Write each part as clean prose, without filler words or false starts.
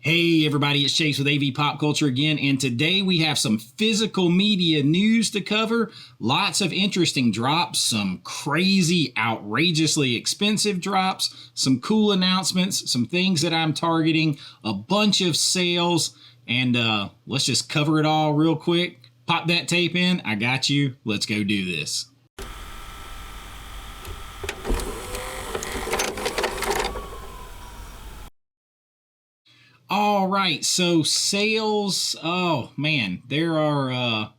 Hey everybody, it's Chase with AV Pop Culture again, and today we have some physical media news to cover. Lots of interesting drops, some crazy, outrageously expensive drops, some cool announcements, some things that I'm targeting, a bunch of sales, and let's just cover it all real quick. Pop that tape in, I got you, let's go do this. All right, so sales. Oh man, there are.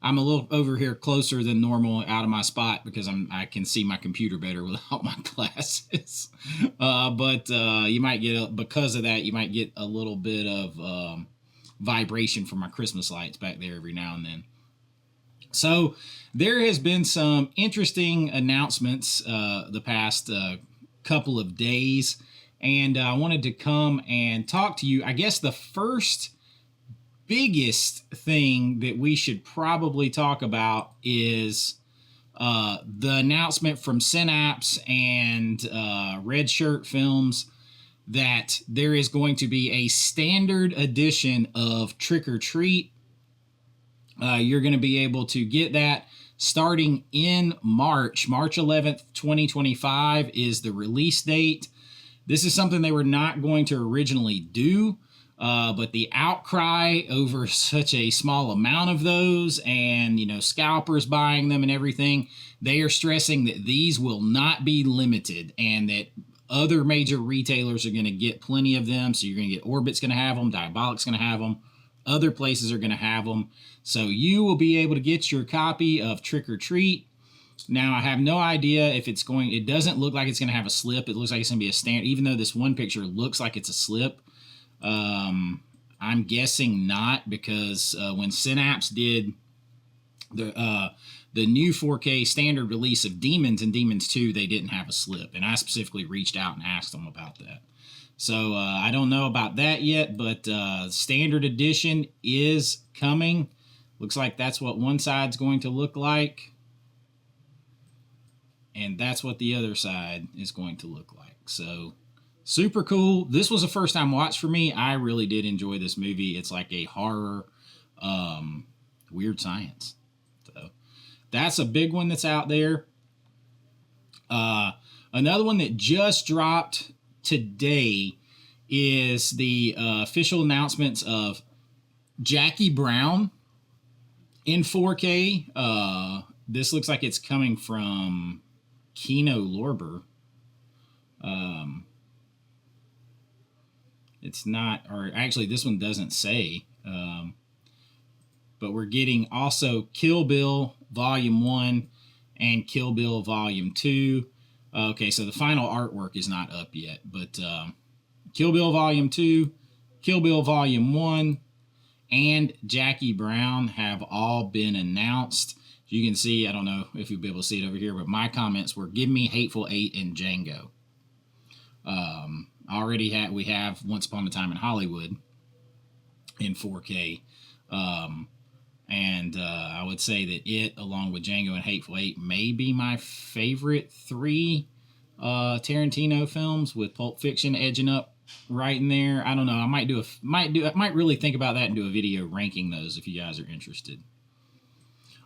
I'm a little over here closer than normal, out of my spot because I can see my computer better without my glasses. But you might get because of that, you might get a little bit of vibration from my Christmas lights back there every now and then. So there has been some interesting announcements the past couple of days. And I wanted to come and talk to you. I guess the first biggest thing that we should probably talk about is the announcement from Synapse and Red Shirt Films that there is going to be a standard edition of Trick or Treat. You're going to be able to get that starting in March 11th, 2025 is the release date. This is something they were not going to originally do, but the outcry over such a small amount of those and, scalpers buying them and everything, they are stressing that these will not be limited and that other major retailers are going to get plenty of them. So you're going to get Orbit's going to have them, Diabolic's going to have them, other places are going to have them. So you will be able to get your copy of Trick or Treat. Now, I have no idea if it doesn't look like it's going to have a slip. It looks like it's going to be a standard, even though this one picture looks like it's a slip. I'm guessing not, because when Synapse did the new 4K standard release of Demons and Demons 2, they didn't have a slip. And I specifically reached out and asked them about that. So I don't know about that yet, but standard edition is coming. Looks like that's what one side's going to look like. And that's what the other side is going to look like. So, super cool. This was a first-time watch for me. I really did enjoy this movie. It's like a horror, weird science. So, that's a big one that's out there. Another one that just dropped today is the official announcements of Jackie Brown in 4K. This looks like it's coming from Kino Lorber. It's not, or actually this one doesn't say, but we're getting also Kill Bill Volume 1 and Kill Bill Volume 2. Okay, so the final artwork is not up yet, but Kill Bill Volume 2, Kill Bill Volume 1, and Jackie Brown have all been announced. You can see, I don't know if you'll be able to see it over here, but my comments were, give me Hateful Eight and Django. We have Once Upon a Time in Hollywood in 4K. And I would say that it, along with Django and Hateful Eight, may be my favorite three Tarantino films, with Pulp Fiction edging up right in there. I don't know. I might really think about that and do a video ranking those if you guys are interested.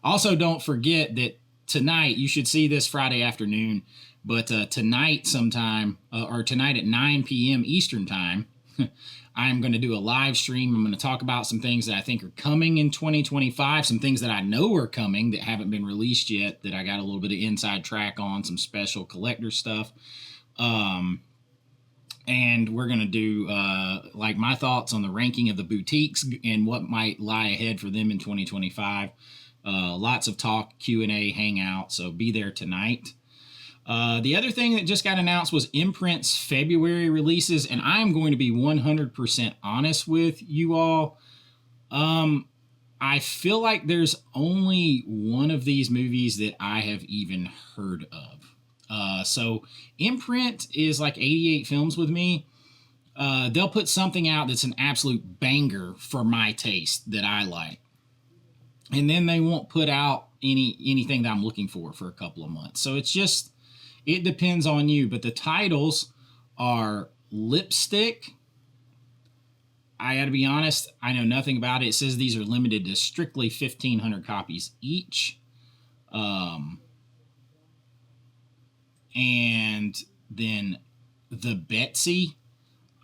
Also, don't forget that tonight, you should see this Friday afternoon, but tonight sometime, or tonight at 9 p.m. Eastern Time, I'm going to do a live stream. I'm going to talk about some things that I think are coming in 2025, some things that I know are coming that haven't been released yet, that I got a little bit of inside track on, some special collector stuff. And we're going to do like my thoughts on the ranking of the boutiques and what might lie ahead for them in 2025. Lots of talk, Q&A, hangout, so be there tonight. The other thing that just got announced was Imprint's February releases, and I'm going to be 100% honest with you all. I feel like there's only one of these movies that I have even heard of. So Imprint is like 88 Films with me. They'll put something out that's an absolute banger for my taste that I like. And then they won't put out anything that I'm looking for a couple of months. So it depends on you. But the titles are Lipstick, I got to be honest, I know nothing about it. It says these are limited to strictly 1,500 copies each. And then the Betsy,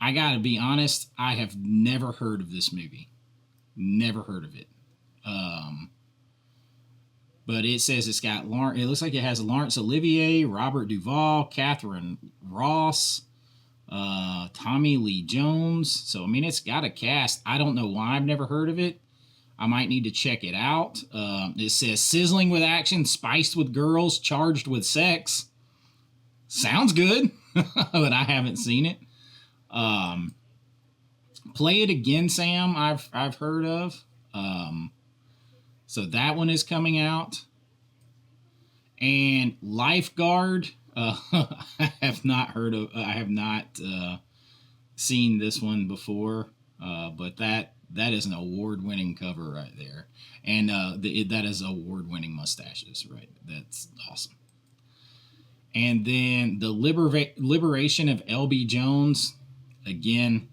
I got to be honest, I have never heard of this movie. Never heard of it. But it says it's got Lawrence. It looks like it has Laurence Olivier, Robert Duvall, Catherine Ross, Tommy Lee Jones. So I mean, it's got a cast. I don't know why I've never heard of it. I might need to check it out. It says sizzling with action, spiced with girls, charged with sex. Sounds good, but I haven't seen it. Play It Again, Sam. I've heard of. So that one is coming out. And Lifeguard, I have not heard of. I have not seen this one before, but that is an award-winning cover right there, and that is award-winning mustaches, right? That's awesome. And then the Liberation of L.B. Jones, again,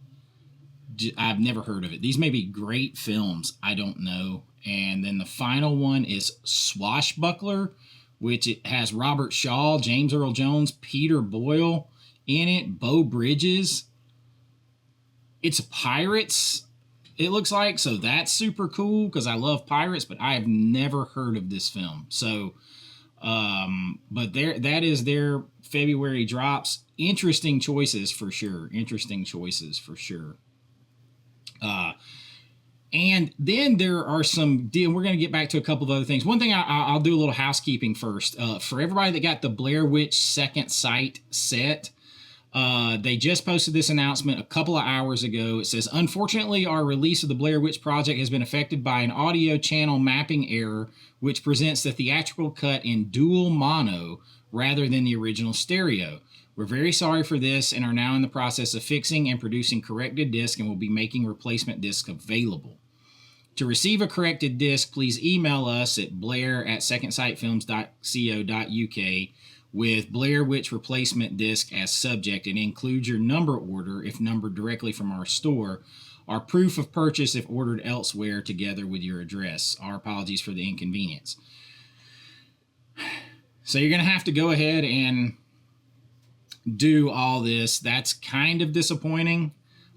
I've never heard of it. These may be great films. I don't know. And then the final one is Swashbuckler, which it has Robert Shaw, James Earl Jones, Peter Boyle in it, Beau Bridges. It's pirates, it looks like. So that's super cool because I love pirates, but I have never heard of this film. So, but that is their February drops. Interesting choices for sure. And then there are some, we're going to get back to a couple of other things. One thing, I'll do a little housekeeping first. For everybody that got the Blair Witch Second Sight set, they just posted this announcement a couple of hours ago. It says, unfortunately, our release of the Blair Witch Project has been affected by an audio channel mapping error, which presents the theatrical cut in dual mono rather than the original stereo. We're very sorry for this and are now in the process of fixing and producing corrected disc and will be making replacement discs available. To receive a corrected disc, please email us at blair@secondsightfilms.co.uk with Blair Witch replacement disc as subject and include your number order if numbered directly from our store, or proof of purchase if ordered elsewhere together with your address. Our apologies for the inconvenience. So you're going to have to go ahead and do all this. That's kind of disappointing.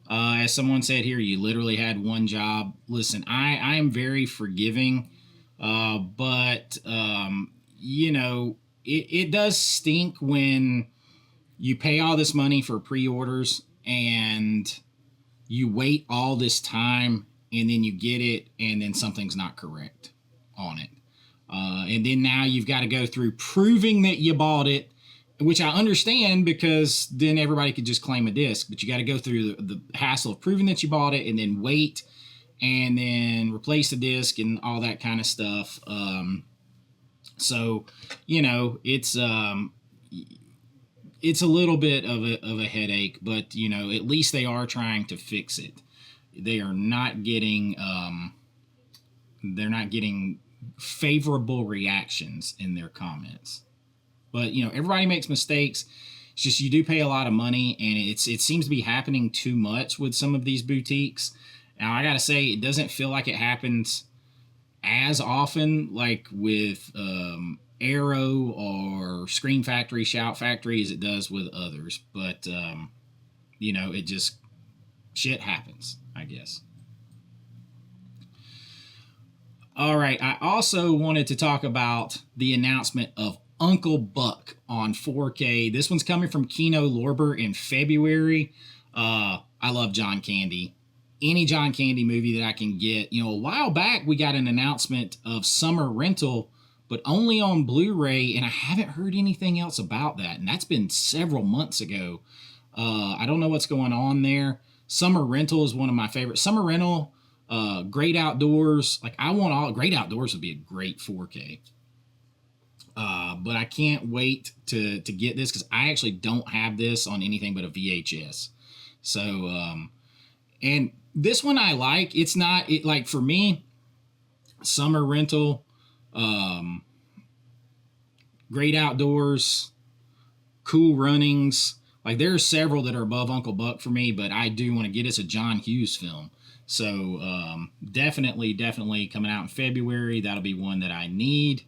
As someone said here, you literally had one job. Listen, I am very forgiving, but it does stink when you pay all this money for pre-orders and you wait all this time and then you get it and then something's not correct on it. And then now you've got to go through proving that you bought it, which I understand because then everybody could just claim a disc, but you got to go through the hassle of proving that you bought it and then wait and then replace the disc and all that kind of stuff. So, it's a little bit of a headache, but, at least they are trying to fix it. They are not getting, they're not getting favorable reactions in their comments. But, everybody makes mistakes. It's just you do pay a lot of money, and it seems to be happening too much with some of these boutiques. Now, I got to say, it doesn't feel like it happens as often, like with Arrow or Scream Factory, Shout Factory, as it does with others. But, it just, shit happens, I guess. All right, I also wanted to talk about the announcement of Uncle Buck on 4K. This one's coming from Kino Lorber in February. I love John Candy. Any John Candy movie that I can get. A while back we got an announcement of Summer Rental, but only on Blu-ray, and I haven't heard anything else about that. And that's been several months ago. I don't know what's going on there. Summer Rental is one of my favorites. Summer Rental, Great Outdoors. Great Outdoors would be a great 4K. But I can't wait to get this because I actually don't have this on anything but a VHS. So, and this one I like. It's not, for me, Summer Rental, Great Outdoors, Cool Runnings, Like there are several that are above Uncle Buck for me, but I do want to get it's a John Hughes film. So definitely coming out in February. That'll be one that I need.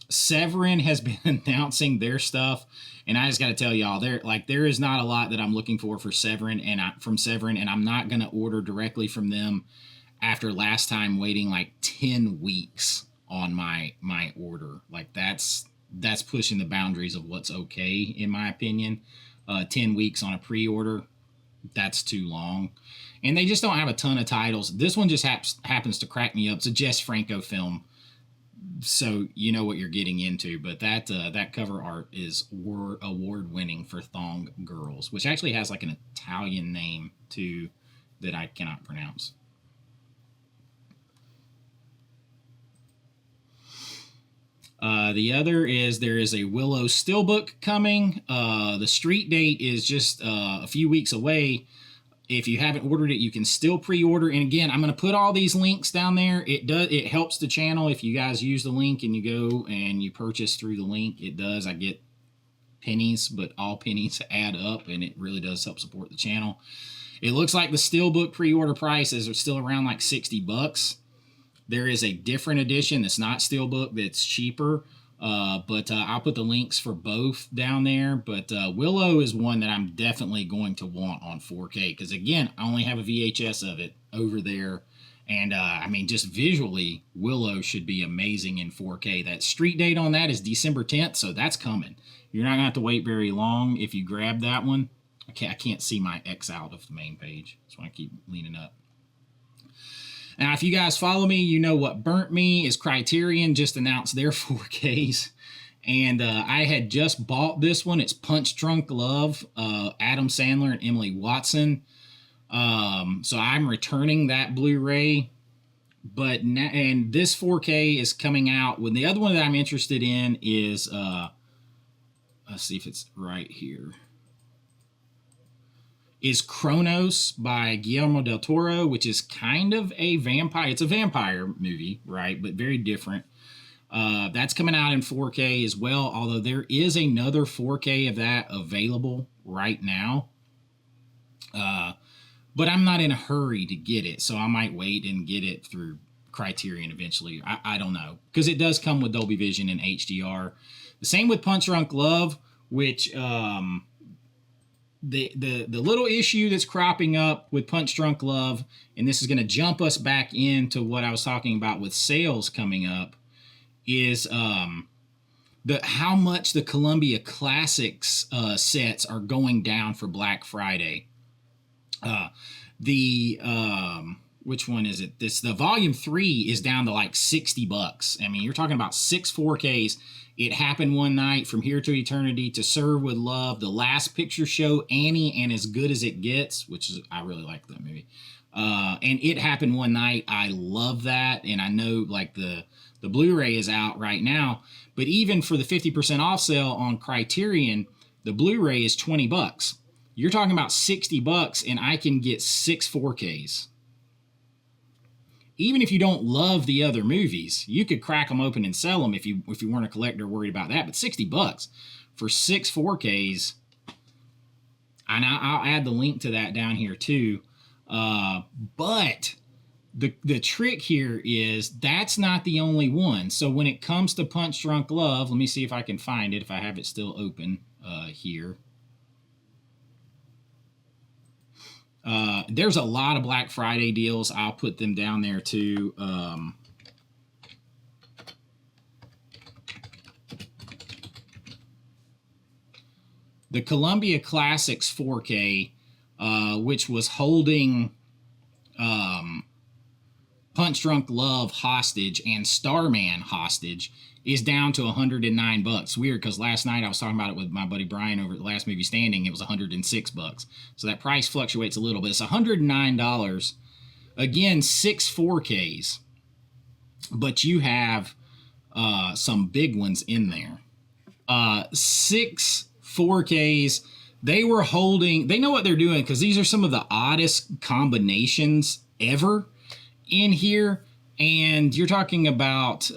Severin has been announcing their stuff, and I just got to tell y'all, there is not a lot that I'm looking for Severin, and I'm not gonna order directly from them after last time waiting like 10 weeks on my order. Like that's pushing the boundaries of what's okay in my opinion. 10 weeks on a pre-order, that's too long. And they just don't have a ton of titles. This one just happens to crack me up. It's a Jess Franco film, so you know what you're getting into. But that cover art is award winning for Thong Girls, which actually has like an Italian name too that I cannot pronounce. The other is there is a Willow Steelbook coming. The street date is just a few weeks away. If you haven't ordered it, you can still pre-order. And again, I'm going to put all these links down there. It helps the channel if you guys use the link and you go and you purchase through the link. It does. I get pennies, but all pennies add up, and it really does help support the channel. It looks like the Steelbook pre-order prices are still around like $60. There is a different edition that's not Steelbook that's cheaper. But I'll put the links for both down there. But Willow is one that I'm definitely going to want on 4K. Because, again, I only have a VHS of it over there. And, I mean, just visually, Willow should be amazing in 4K. That street date on that is December 10th, so that's coming. You're not going to have to wait very long if you grab that one. I can't see my X out of the main page. That's why I keep leaning up. Now, if you guys follow me, you know what burnt me is Criterion just announced their 4Ks. And I had just bought this one. It's Punch Drunk Love, Adam Sandler and Emily Watson. So I'm returning that Blu-ray. And this 4K is coming out. When the other one that I'm interested in is, let's see if it's right here, is Kronos by Guillermo del Toro, which is kind of a vampire. It's a vampire movie, right? But very different. That's coming out in 4K as well, although there is another 4K of that available right now. But I'm not in a hurry to get it, so I might wait and get it through Criterion eventually. I don't know, because it does come with Dolby Vision and HDR. The same with Punch Drunk Love, which... The little issue that's cropping up with Punch Drunk Love, and this is going to jump us back into what I was talking about with sales coming up, is how much the Columbia Classics sets are going down for Black Friday. Which one is it? The Volume 3 is down to like $60. I mean, you're talking about 6 4Ks. It Happened One Night, From Here to Eternity, To Serve with Love, The Last Picture Show, Annie, and As Good as It Gets, which is, I really like that movie. And It Happened One Night, I love that, and I know like the Blu-ray is out right now, but even for the 50% off sale on Criterion, the Blu-ray is $20. You're talking about $60, and I can get 6 4Ks. Even if you don't love the other movies, you could crack them open and sell them if you weren't a collector worried about that. But $60 for 6 4Ks, and I'll add the link to that down here too. But the trick here is that's not the only one. So when it comes to Punch Drunk Love, let me see if I can find it, if I have it still open here. There's a lot of Black Friday deals. I'll put them down there too. The Columbia Classics 4K, which was holding Punch Drunk Love hostage and Starman hostage, is down to $109. Weird, because last night I was talking about it with my buddy Brian over at the Last Movie Standing. It was $106. So that price fluctuates a little bit. It's $109. Again, 6 4Ks. But you have some big ones in there. 6 4Ks. They were holding... They know what they're doing, because these are some of the oddest combinations ever in here. And you're talking about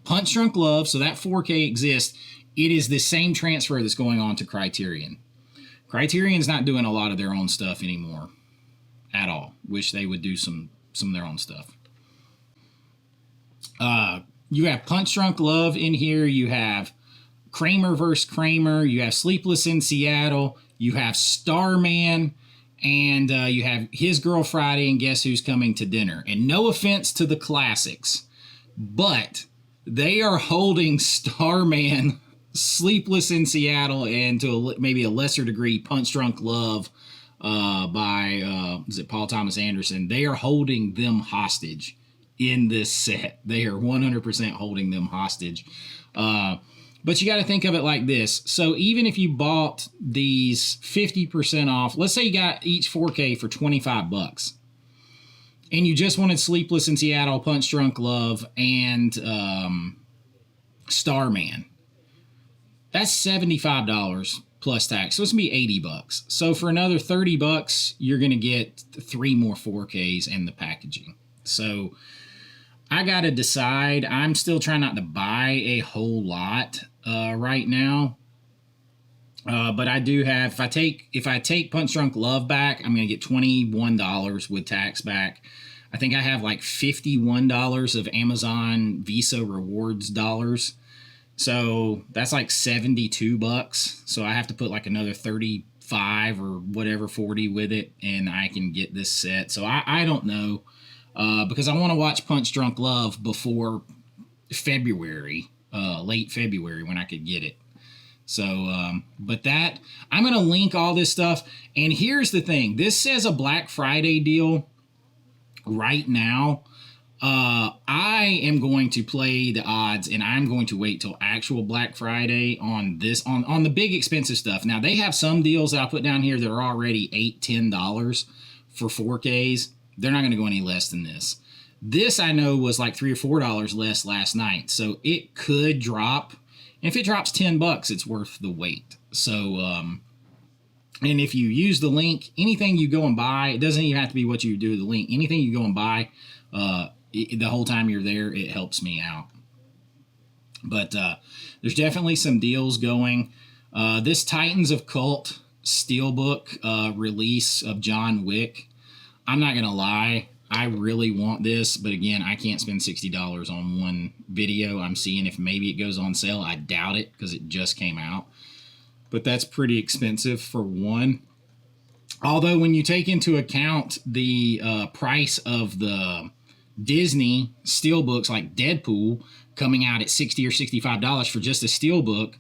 Punch Drunk Love, so that 4K exists. it is the same transfer that's going on to Criterion. Criterion's not doing a lot of their own stuff anymore at all. Wish they would do some of their own stuff. You have Punch Drunk Love in here. You have Kramer vs. Kramer. You have Sleepless in Seattle. You have Starman. And you have His Girl Friday and Guess Who's Coming to Dinner. And no offense to the classics, but they are holding Starman, Sleepless in Seattle, and to maybe a lesser degree, Punch Drunk Love by, is it Paul Thomas Anderson? They are holding them hostage in this set. They are 100% holding them hostage. But you got to think of it like this. So even if you bought these 50% off, let's say you got each 4K for $25, and you just wanted Sleepless in Seattle, Punch Drunk Love, and Starman, that's $75 plus tax. So it's going to be $80. So for another $30, you're going to get 3 more 4Ks and the packaging. So I got to decide. I'm still trying not to buy a whole lot right now. But I do have, if I take Punch Drunk Love back, I'm going to get $21 with tax back. I think I have like $51 of Amazon Visa rewards dollars. So that's like $72. So I have to put like another 35 or whatever, 40 with it, and I can get this set. So I don't know. Because I want to watch Punch Drunk Love before February, late February, when I could get it. So, but that, I'm going to link all this stuff. And here's the thing. This says a Black Friday deal right now. I am going to play the odds, and I'm going to wait till actual Black Friday on this, on the big expensive stuff. Now, they have some deals that I'll put down here that are already $8-10 for 4Ks. They're not going to go any less than this. This I know was like $3 or $4 less last night, so it could drop. And if it drops $10, it's worth the wait. So, and if you use the link, anything you go and buy, it doesn't even have to be what you do with the link. Anything you go and buy, the whole time you're there, it helps me out. But there's definitely some deals going. This Titans of Cult Steelbook release of John Wick, I'm not going to lie, I really want this, but again, I can't spend $60 on one video. I'm seeing if maybe it goes on sale. I doubt it because it just came out. But that's pretty expensive for one. Although when you take into account the price of the Disney steelbooks like Deadpool coming out at $60 or $65 for just a steelbook,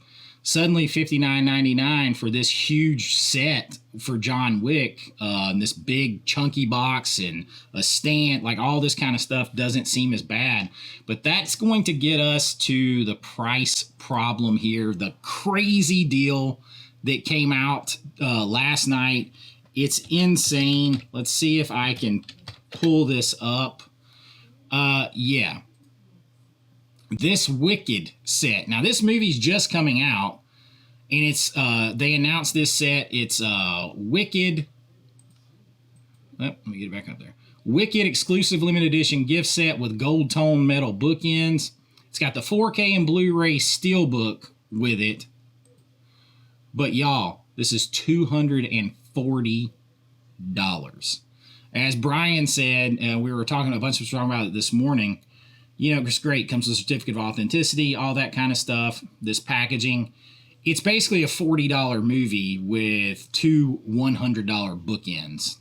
suddenly $59.99 for this huge set for John Wick, this big chunky box and a stand, like all this kind of stuff doesn't seem as bad. But that's going to get us to the price problem here, the crazy deal that came out last night. It's insane. Let's see if I can pull this up. Yeah. This Wicked set. Now, this movie's just coming out, and it's they announced this set. It's Wicked. Oh, let me get it back up there. Wicked exclusive limited edition gift set with gold tone metal bookends. It's got the 4K and Blu-ray steelbook with it. But y'all, this is $240. As Brian said, we were talking, a bunch of us talking about it this morning. You know, it's great. Comes with a certificate of authenticity, all that kind of stuff. This packaging. It's basically a $40 movie with 2 $100 bookends.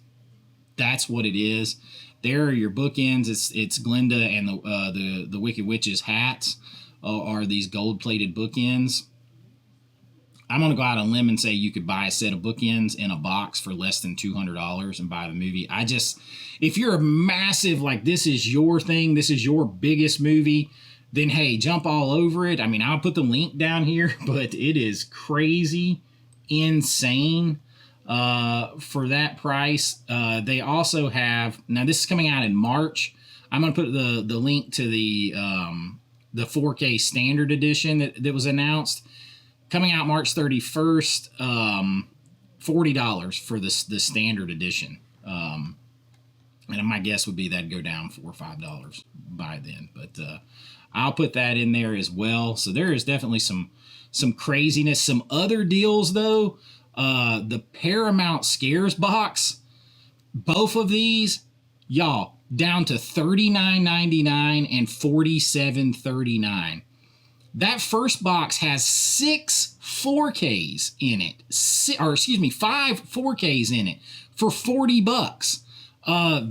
That's what it is. There are your bookends. It's Glinda and the Wicked Witch's hats are these gold-plated bookends. I'm going to go out on a limb and say you could buy a set of bookends in a box for less than $200 and buy the movie. If you're a massive, like this is your thing, this is your biggest movie, then hey, jump all over it. I mean, I'll put the link down here, but it is crazy, insane for that price. They also have, now this is coming out in March. I'm going to put the link to the 4K standard edition that was announced. Coming out March 31st, $40 for the standard edition. And my guess would be that'd go down $4 or $5 by then. But I'll put that in there as well. So there is definitely some craziness. Some other deals though, the Paramount Scares box, both of these, y'all, down to $39.99 and $47.39. That first box has 6 4Ks in it, or excuse me, 5 4Ks in it for $40.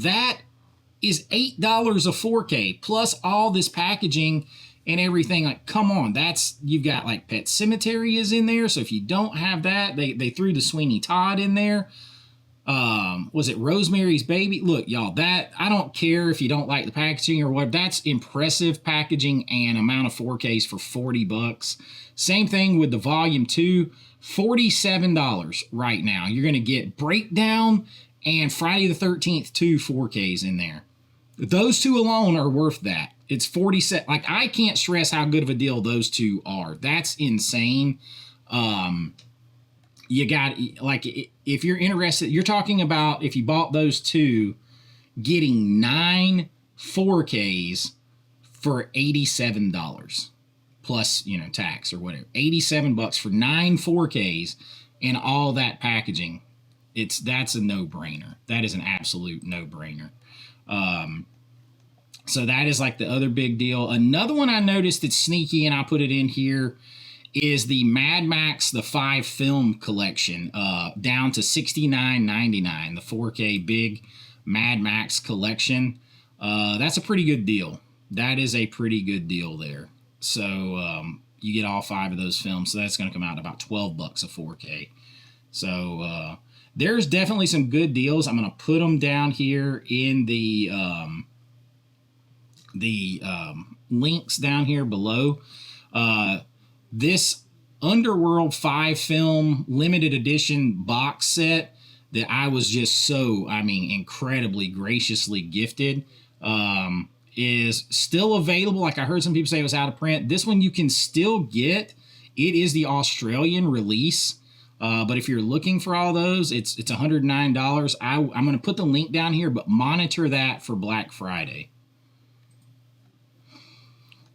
That is $8 a 4K plus all this packaging and everything. Like, come on, you've got like Pet Sematary is in there. So if you don't have that, they threw the Sweeney Todd in there. Was it Rosemary's Baby? Look, y'all, that I don't care if you don't like the packaging or what. That's impressive packaging and amount of 4Ks for $40. Same thing with the Volume 2, $47 right now. You're going to get Breakdown and Friday the 13th 2 4Ks in there. Those two alone are worth that. It's 47. Like, I can't stress how good of a deal those two are. That's insane. You got, like, if you're interested, you're talking about if you bought those two, getting 9 4Ks for $87 plus, tax or whatever. $87 for 9 4Ks and all that packaging. That's a no-brainer. That is an absolute no-brainer. So that is like the other big deal. Another one I noticed that's sneaky, and I put it in here, is the Mad Max, the 5 film collection, down to $69.99, the 4K big Mad Max collection. That's a pretty good deal. That is a pretty good deal there. So you get all 5 of those films, so that's going to come out to about $12 a 4K. So there's definitely some good deals. I'm going to put them down here in the links down here below. This Underworld 5 film limited edition box set that I was just so, incredibly graciously gifted, is still available. Like, I heard some people say it was out of print. This one you can still get. It is the Australian release. But if you're looking for all those, it's $109. I'm going to put the link down here, but monitor that for Black Friday.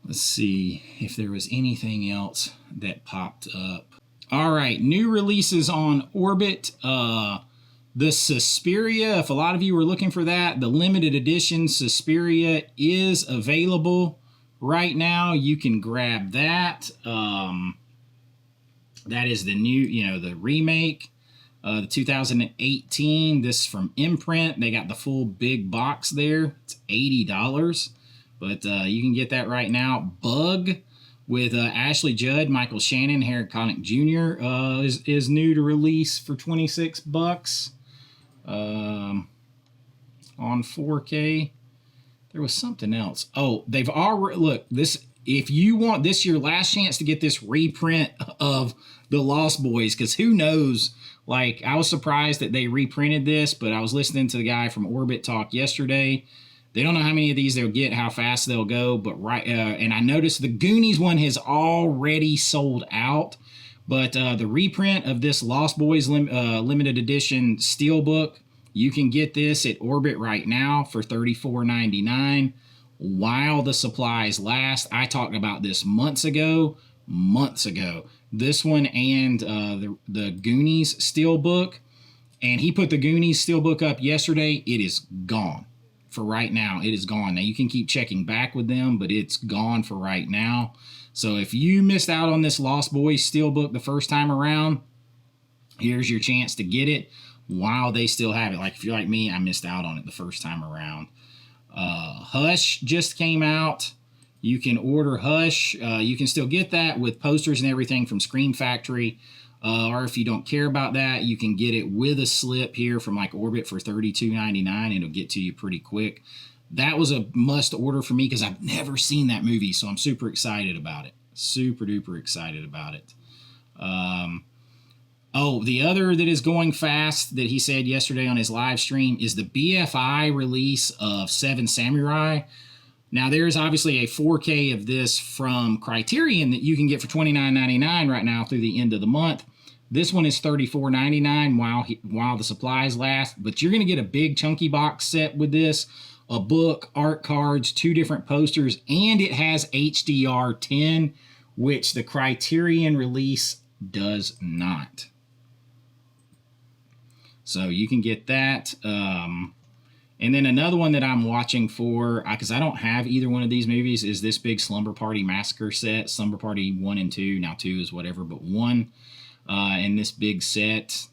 Let's see if there was anything else that popped up. All right, new releases on Orbit. The Suspiria, if a lot of you were looking for that, the limited edition Suspiria is available right now. You can grab that. That is the new, the remake, the 2018. This from Imprint. They got the full big box there. It's $80. But you can get that right now. Bug with Ashley Judd, Michael Shannon, Harry Connick Jr. Is new to release for $26 on 4K. There was something else. Oh, they've already, look, this, if you want this, your last chance to get this reprint of The Lost Boys, because who knows, like, I was surprised that they reprinted this, but I was listening to the guy from Orbit talk yesterday. They don't know how many of these they'll get, how fast they'll go, but and I noticed the Goonies one has already sold out, but the reprint of this Lost Boys limited edition steelbook, you can get this at Orbit right now for $34.99 while the supplies last. I talked about this months ago. This one and the Goonies steelbook, and he put the Goonies steelbook up yesterday. It is gone. For right now, it is gone. Now, you can keep checking back with them, but it's gone for right now. So if you missed out on this Lost Boys steelbook the first time around, here's your chance to get it while they still have it. Like, if you're like me, I missed out on it the first time around. Hush just came out. You can order Hush. You can still get that with posters and everything from Scream Factory. Or if you don't care about that, you can get it with a slip here from like Orbit for $32.99. It'll get to you pretty quick. That was a must order for me because I've never seen that movie, so I'm super excited about it. Super duper excited about it. The other that is going fast that he said yesterday on his live stream is the BFI release of Seven Samurai. Now, there's obviously a 4K of this from Criterion that you can get for $29.99 right now through the end of the month. This one is $34.99 while the supplies last, but you're going to get a big chunky box set with this a book, art cards, 2 different posters, and it has HDR10, which the Criterion release does not. So you can get that. And then another one that I'm watching for, because I don't have either one of these movies, is this big Slumber Party Massacre set. Slumber Party 1 and 2. Now 2 is whatever, but 1 in this big set.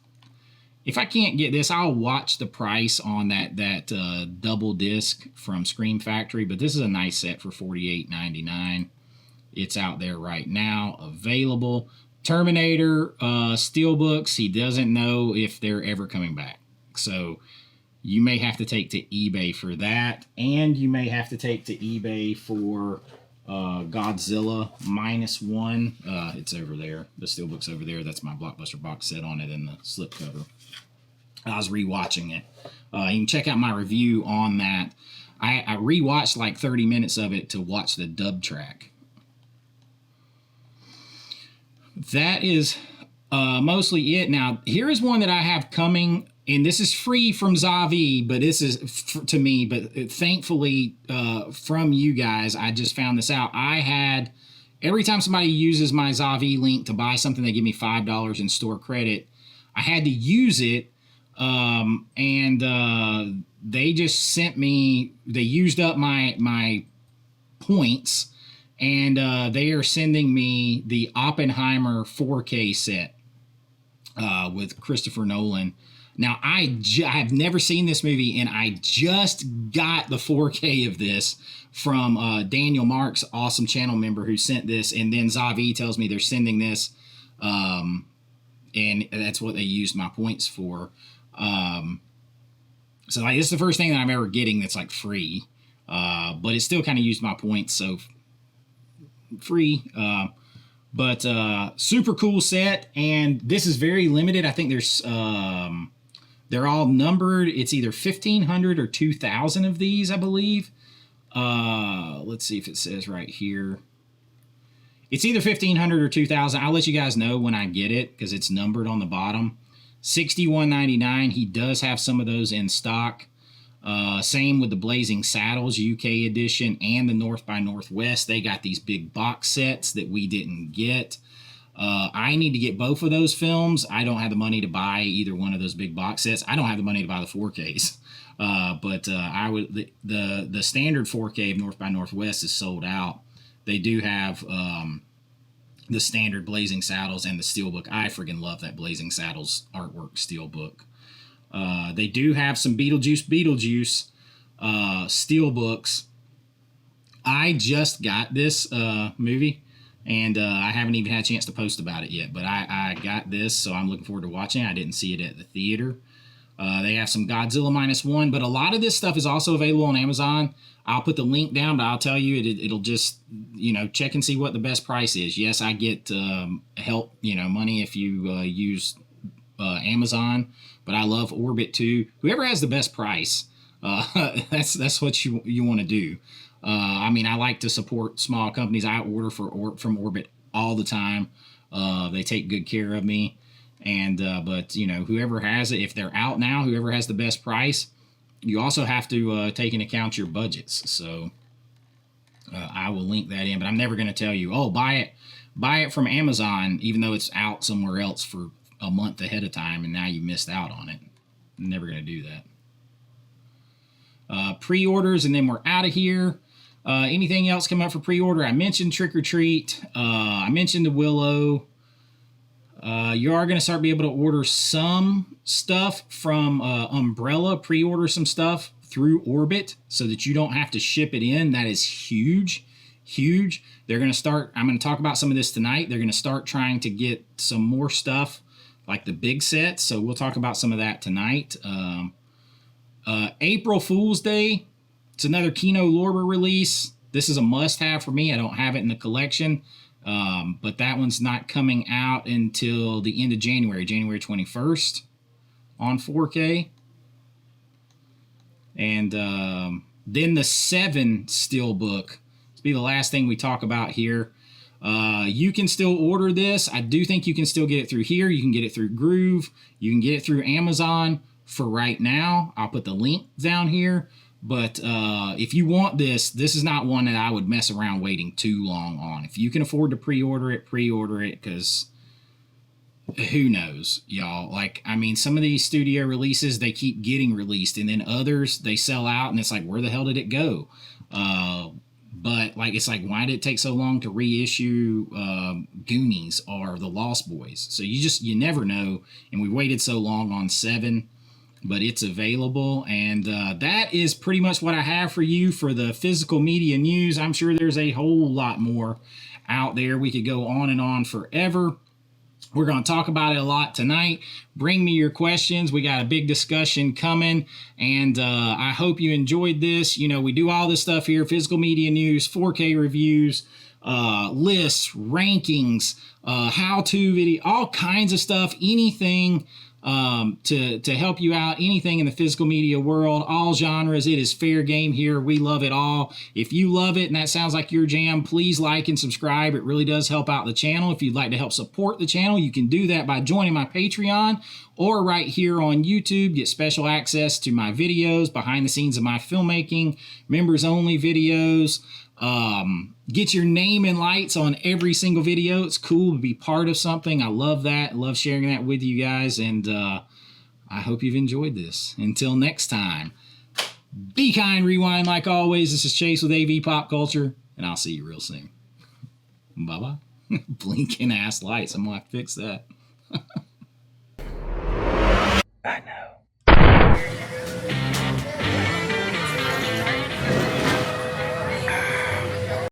If I can't get this, I'll watch the price on that double disc from Scream Factory. But this is a nice set for $48.99. It's out there right now, available. Terminator Steelbooks. He doesn't know if they're ever coming back. So you may have to take to eBay for that. And you may have to take to eBay for Godzilla -1. It's over there. The Steelbook's over there. That's my Blockbuster box set on it in the slipcover. I was rewatching it. You can check out my review on that. I rewatched like 30 minutes of it to watch the dub track. That is mostly it. Now, here is one that I have coming, and this is free from Zavi, but this is to me, but thankfully from you guys, I just found this out. Every time somebody uses my Zavi link to buy something, they give me $5 in store credit. I had to use it. They just sent me, they used up my points, and they are sending me the Oppenheimer 4K set with Christopher Nolan. Now, I've never seen this movie, and I just got the 4K of this from Daniel Marks, awesome channel member who sent this, and then Zavi tells me they're sending this, and that's what they used my points for. So like, this is the first thing that I'm ever getting that's like free, but it still kind of used my points, so free. But super cool set, and this is very limited. I think there's they're all numbered. It's either 1,500 or 2,000 of these, I believe. Let's see if it says right here. It's either 1,500 or 2,000. I'll let you guys know when I get it because it's numbered on the bottom. $61.99. He does have some of those in stock. Same with the Blazing Saddles UK edition and the North by Northwest. They got these big box sets that we didn't get. I need to get both of those films. I don't have the money to buy either one of those big box sets. I don't have the money to buy the 4Ks. But I would the standard 4K of North by Northwest is sold out. They do have the standard Blazing Saddles and the Steelbook. I friggin' love that Blazing Saddles artwork Steelbook. They do have some Beetlejuice Steelbooks. I just got this movie, and I haven't even had a chance to post about it yet, but I got this, so I'm looking forward to watching it. I didn't see it at the theater. They have some Godzilla -1, but a lot of this stuff is also available on Amazon. I'll put the link down, but I'll tell you, it'll just, check and see what the best price is. Yes, I get help, money if you use Amazon, but I love Orbit too. Whoever has the best price, that's what you want to do. I like to support small companies. I order from Orbit all the time. They take good care of me. But whoever has it, if they're out now, whoever has the best price, you also have to take into account your budgets. So I will link that in, but I'm never going to tell you, buy it from Amazon, even though it's out somewhere else for a month ahead of time, and now you missed out on it. I'm never going to do that. Pre-orders, and then we're out of here. Anything else come up for pre-order? I mentioned Trick or Treat. I mentioned the Willow. You are going to start being able to order some stuff from Umbrella, pre-order some stuff through Orbit so that you don't have to ship it in. That is huge, huge. They're going to start, I'm going to talk about some of this tonight. They're going to start trying to get some more stuff like the big sets. So we'll talk about some of that tonight. April Fool's Day. It's another Kino Lorber release. This is a must-have for me. I don't have it in the collection. But that one's not coming out until the end of January 21st on 4K. And then the 7 Steelbook. This will be the last thing we talk about here. You can still order this. I do think you can still get it through here. You can get it through Groove. You can get it through Amazon for right now. I'll put the link down here. But if you want this is not one that I would mess around waiting too long on. If you can afford to pre-order it, because who knows, y'all. Like, I mean, some of these studio releases, they keep getting released, and then others, they sell out, and it's like, where the hell did it go? But like, it's like, why did it take so long to reissue Goonies or The Lost Boys? So you never know. And we waited so long on 7, but it's available. And that is pretty much what I have for you for the physical media news. I'm sure there's a whole lot more out there. We could go on and on forever. We're going to talk about it a lot tonight. Bring me your questions. We got a big discussion coming, and I hope you enjoyed this. You know, we do all this stuff here, physical media news, 4K reviews, lists, rankings, how-to video, all kinds of stuff, anything to help you out, anything in the physical media world, all genres. It is fair game here. We love it all. If you love it and that sounds like your jam, please like and subscribe. It really does help out the channel. If you'd like to help support the channel, you can do that by joining my Patreon or right here on YouTube. Get special access to my videos, behind the scenes of my filmmaking, members only videos. Get your name in lights on every single video. It's cool to be part of something. I love that. I love sharing that with you guys. And I hope you've enjoyed this. Until next time, be kind, rewind like always. This is Chase with AV Pop Culture, and I'll see you real soon. Bye-bye. Blinking ass lights. I'm going to have to fix that. I know.